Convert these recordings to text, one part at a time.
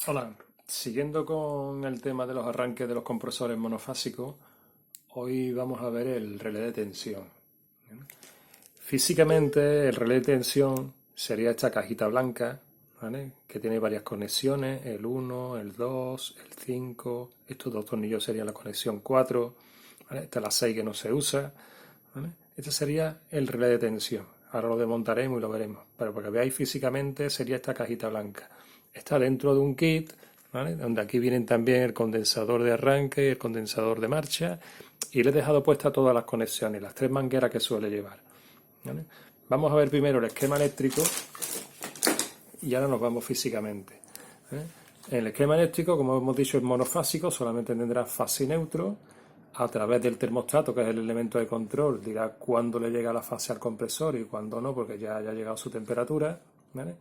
Hola, siguiendo con el tema de los arranques de los compresores monofásicos, hoy vamos a ver el relé de tensión. Físicamente, el relé de tensión sería esta cajita blanca, ¿vale? Que tiene varias conexiones, el 1, el 2, el 5, estos dos tornillos serían la conexión 4, ¿vale? Esta es la 6 que no se usa, ¿vale? Este sería el relé de tensión. Ahora lo desmontaremos y lo veremos, pero para que veáis físicamente sería esta cajita blanca. Está dentro de un kit, ¿vale? Donde aquí vienen también el condensador de arranque y el condensador de marcha, y le he dejado puestas todas las conexiones, las tres mangueras que suele llevar, ¿vale? Vamos a ver primero el esquema eléctrico y ahora nos vamos físicamente, ¿eh? El esquema eléctrico, como hemos dicho, es monofásico, solamente tendrá fase y neutro. A través del termostato, que es el elemento de control, dirá cuándo le llega la fase al compresor y cuándo no, porque ya haya llegado su temperatura, ¿vale?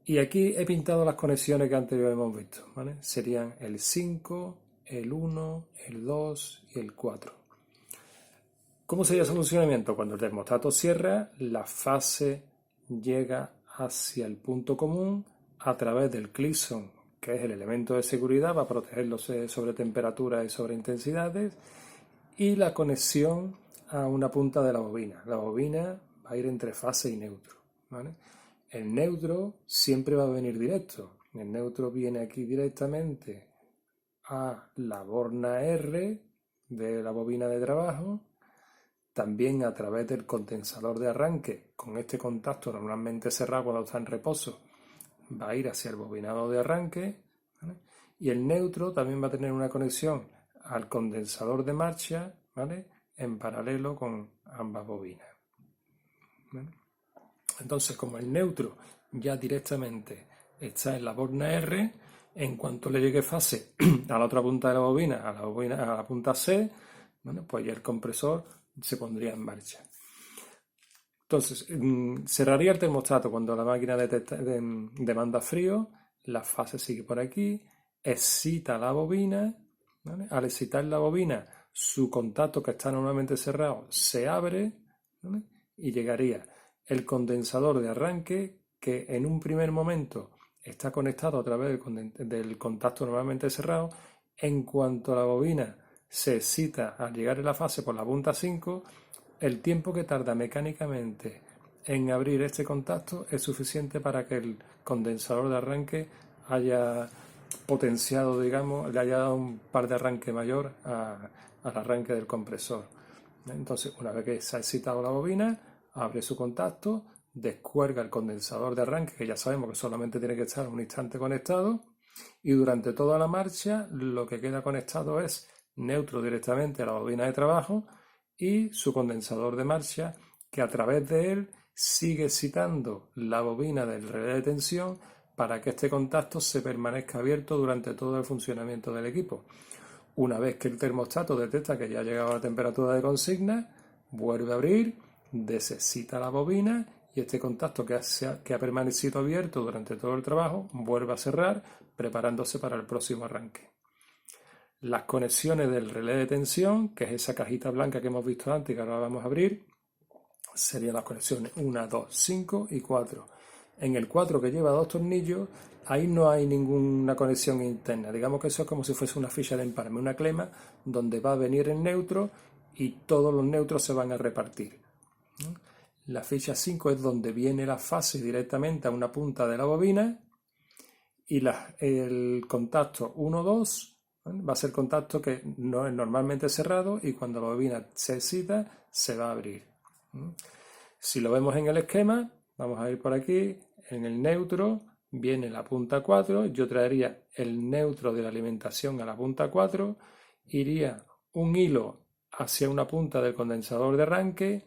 Y aquí he pintado las conexiones que antes hemos visto, ¿vale? Serían el 5, el 1, el 2 y el 4. ¿Cómo sería su funcionamiento? Cuando el termostato cierra, la fase llega hacia el punto común a través del Cleason, que es el elemento de seguridad para protegerlos sobre temperaturas y sobre intensidades, y la conexión a una punta de la bobina. La bobina va a ir entre fase y neutro, ¿vale? El neutro siempre va a venir directo. El neutro viene aquí directamente a la borna R de la bobina de trabajo, también a través del condensador de arranque, con este contacto normalmente cerrado cuando está en reposo, va a ir hacia el bobinado de arranque, ¿vale? Y el neutro también va a tener una conexión al condensador de marcha, ¿vale? En paralelo con ambas bobinas, ¿vale? Entonces, como el neutro ya directamente está en la borna R, en cuanto le llegue fase a la otra punta de la bobina, a la punta C, bueno, pues ya el compresor se pondría en marcha. Entonces, cerraría el termostato cuando la máquina demanda frío, la fase sigue por aquí, excita la bobina, ¿vale? Al excitar la bobina, su contacto que está normalmente cerrado se abre, ¿vale? Y llegaría el condensador de arranque que en un primer momento está conectado a través del contacto normalmente cerrado. En cuanto la bobina se excita al llegar en la fase por la punta 5, el tiempo que tarda mecánicamente en abrir este contacto es suficiente para que el condensador de arranque haya potenciado, digamos, le haya dado un par de arranque mayor al arranque del compresor. Entonces, una vez que se ha excitado la bobina, abre su contacto, descuelga el condensador de arranque, que ya sabemos que solamente tiene que estar un instante conectado, y durante toda la marcha lo que queda conectado es neutro directamente a la bobina de trabajo y su condensador de marcha, que a través de él sigue excitando la bobina del relé de tensión para que este contacto se permanezca abierto durante todo el funcionamiento del equipo. Una vez que el termostato detecta que ya ha llegado a la temperatura de consigna, vuelve a abrir, desexcita la bobina y este contacto que ha permanecido abierto durante todo el trabajo vuelve a cerrar, preparándose para el próximo arranque. Las conexiones del relé de tensión, que es esa cajita blanca que hemos visto antes y que ahora vamos a abrir, serían las conexiones 1, 2, 5 y 4. En el 4, que lleva dos tornillos, ahí no hay ninguna conexión interna. Digamos que eso es como si fuese una ficha de empalme, una clema donde va a venir el neutro y todos los neutros se van a repartir. La ficha 5 es donde viene la fase directamente a una punta de la bobina y el contacto 1, 2, ¿vale? Va a ser contacto que no es normalmente cerrado y cuando la bobina se excita se va a abrir. Si lo vemos en el esquema, vamos a ir por aquí, en el neutro viene la punta 4, yo traería el neutro de la alimentación a la punta 4, iría un hilo hacia una punta del condensador de arranque,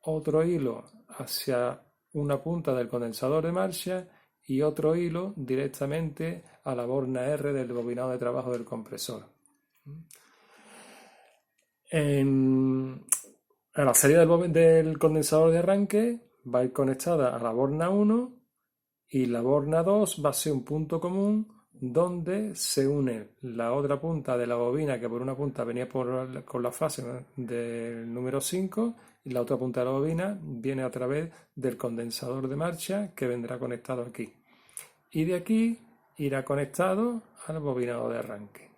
otro hilo hacia una punta del condensador de marcha y otro hilo directamente a la borna R del bobinado de trabajo del compresor. En la salida del condensador de arranque va a ir conectada a la borna 1 y la borna 2 va a ser un punto común donde se une la otra punta de la bobina, que por una punta venía con la fase del número 5 y la otra punta de la bobina viene a través del condensador de marcha que vendrá conectado aquí. Y de aquí irá conectado al bobinado de arranque.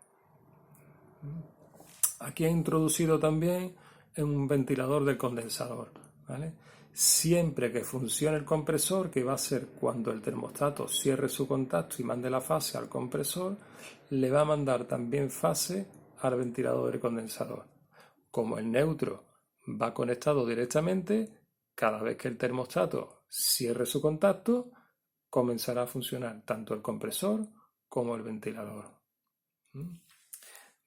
Aquí he introducido también un ventilador del condensador, ¿vale? Siempre que funcione el compresor, que va a ser cuando el termostato cierre su contacto y mande la fase al compresor, le va a mandar también fase al ventilador del condensador. Como el neutro va conectado directamente, cada vez que el termostato cierre su contacto, comenzará a funcionar tanto el compresor como el ventilador.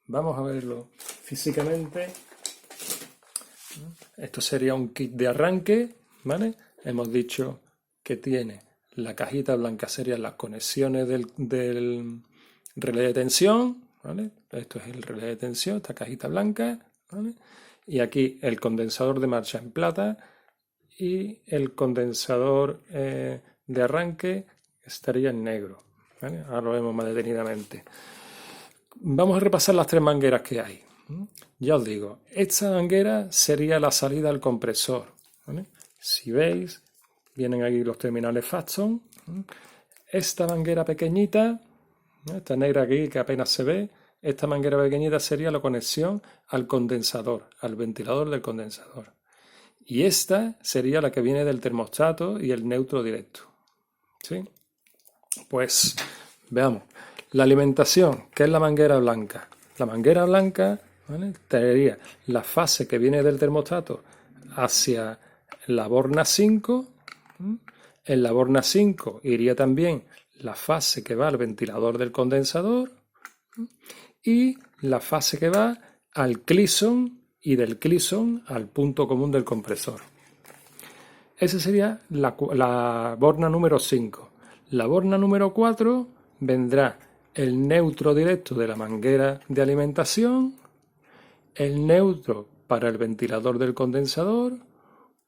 Vamos a verlo físicamente. Esto sería un kit de arranque, ¿vale? Hemos dicho que tiene la cajita blanca, serían las conexiones del relé de tensión, ¿vale? Esto es el relé de tensión, esta cajita blanca, ¿vale? Y aquí el condensador de marcha en plata y el condensador de arranque estaría en negro, ¿vale? Ahora lo vemos más detenidamente. Vamos a repasar las tres mangueras que hay. Ya os digo, esta manguera sería la salida al compresor, ¿vale? Si veis, vienen aquí los terminales Faxon. Esta manguera pequeñita, ¿no? Esta negra aquí que apenas se ve, esta manguera pequeñita sería la conexión al condensador, al ventilador del condensador. Y esta sería la que viene del termostato y el neutro directo, ¿sí? Pues veamos. La alimentación, que es la manguera blanca. La manguera blanca, ¿vale?, tendría la fase que viene del termostato hacia la borna 5. En la borna 5 iría también la fase que va al ventilador del condensador y la fase que va al Clisson y del Clisson al punto común del compresor. Esa sería la borna número 5. La borna número 4 vendrá el neutro directo de la manguera de alimentación, el neutro para el ventilador del condensador,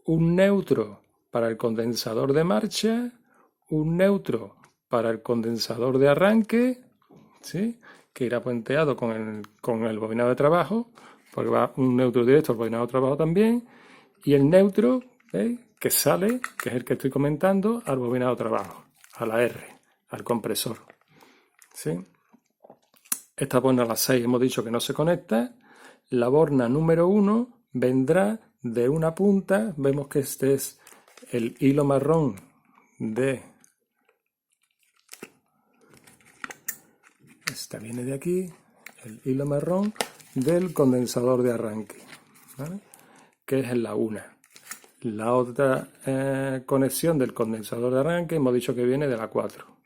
un neutro para el condensador de marcha, un neutro para el condensador de arranque, ¿sí?, que irá puenteado con el bobinado de trabajo, porque va un neutro directo al bobinado de trabajo también, y el neutro, ¿veis?, que sale, que es el que estoy comentando, al bobinado de trabajo, a la R, al compresor. ¿Sí? Esta borna a las 6 hemos dicho que no se conecta. La borna número 1 vendrá de una punta. Vemos que este es el hilo marrón de... Esta viene de aquí, el hilo marrón del condensador de arranque, ¿vale?, que es en la 1. La otra conexión del condensador de arranque hemos dicho que viene de la 4.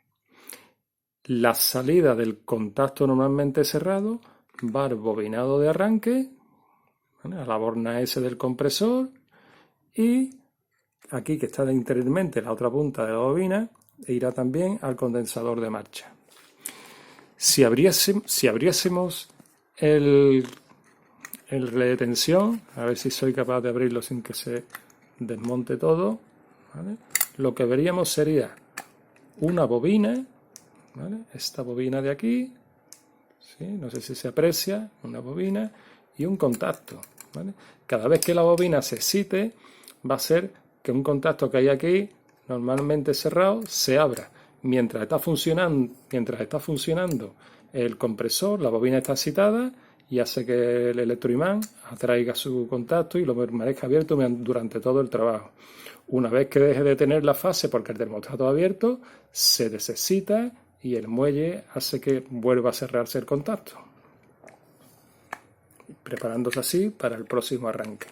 La salida del contacto normalmente cerrado va al bobinado de arranque, ¿vale?, a la borna S del compresor, y aquí que está interiormente la otra punta de la bobina irá también al condensador de marcha. Si abriésemos el relé de tensión, a ver si soy capaz de abrirlo sin que se desmonte todo, ¿vale?, lo que veríamos sería una bobina, ¿vale?, esta bobina de aquí, ¿sí?, no sé si se aprecia, una bobina y un contacto, ¿vale? Cada vez que la bobina se excite, va a ser que un contacto que hay aquí, normalmente cerrado, se abra. Mientras está funcionando el compresor, la bobina está excitada y hace que el electroimán atraiga su contacto y lo permanezca abierto durante todo el trabajo. Una vez que deje de tener la fase porque el termostato abierto, se desexcita y el muelle hace que vuelva a cerrarse el contacto, preparándose así para el próximo arranque.